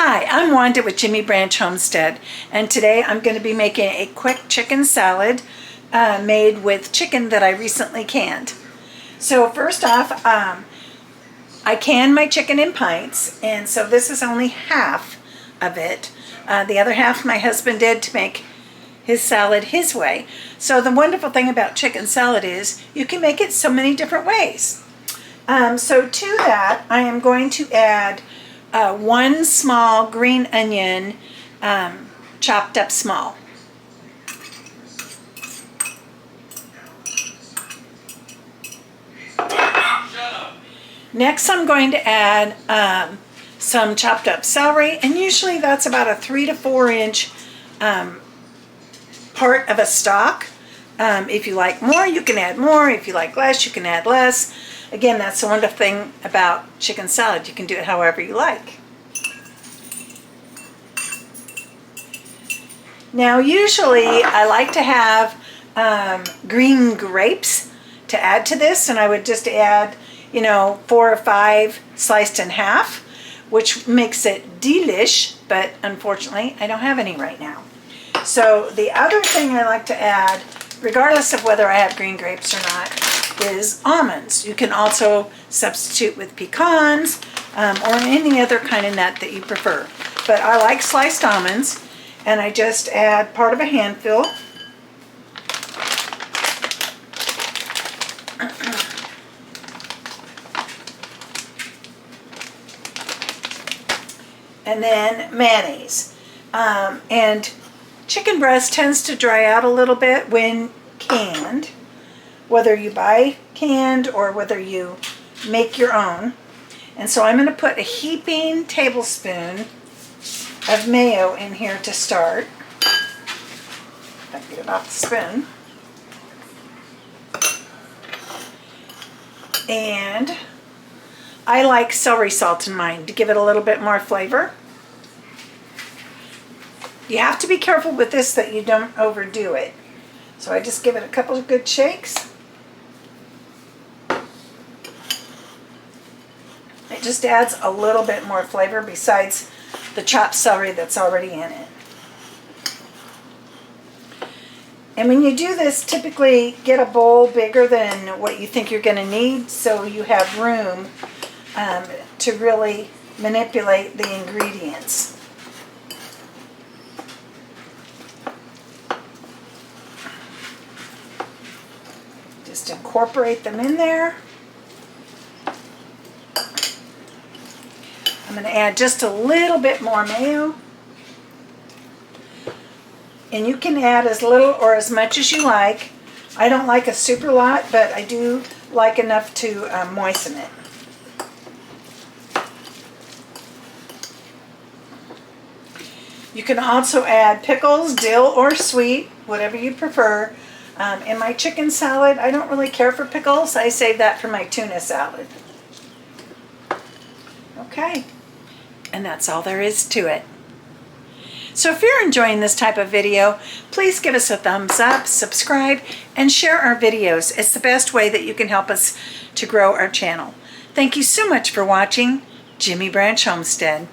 Hi, I'm Wanda with Jimmy Branch Homestead, and today I'm going to be making a quick chicken salad made with chicken that I recently canned. So first off, I can my chicken in pints, and so this is only half of it. The other half my husband did to make his salad his way. So the wonderful thing about chicken salad is you can make it so many different ways. So to that, I am going to add one small green onion, chopped up small. Next, I'm going to add some chopped up celery, and usually that's about a 3 to 4 inch part of a stalk. If you like more, you can add more. If you like less, you can add less. Again, that's the wonderful thing about chicken salad. You can do it however you like. Now, usually I like to have green grapes to add to this, and I would just add, 4 or 5 sliced in half, which makes it delish, but unfortunately I don't have any right now. So the other thing I like to add, regardless of whether I have green grapes or not, is almonds. You can also substitute with pecans or any other kind of nut that you prefer. But I like sliced almonds, and I just add part of a handful. And then mayonnaise. And chicken breast tends to dry out a little bit when canned, whether you buy canned or whether you make your own. And so I'm going to put a heaping tablespoon of mayo in here to start. If I can get it off the spoon. And I like celery salt in mine to give it a little bit more flavor. You have to be careful with this that you don't overdo it. So I just give it a couple of good shakes. It just adds a little bit more flavor besides the chopped celery that's already in it. And when you do this, typically get a bowl bigger than what you think you're going to need so you have room to really manipulate the ingredients. Just incorporate them in there. I'm going to add just a little bit more mayo. And you can add as little or as much as you like. I don't like a super lot, but I do like enough to moisten it. You can also add pickles, dill or sweet, whatever you prefer. In my chicken salad, I don't really care for pickles. I save that for my tuna salad. Okay, and that's all there is to it. So if you're enjoying this type of video, please give us a thumbs up, subscribe, and share our videos. It's the best way that you can help us to grow our channel. Thank you so much for watching Jimmy Branch Homestead.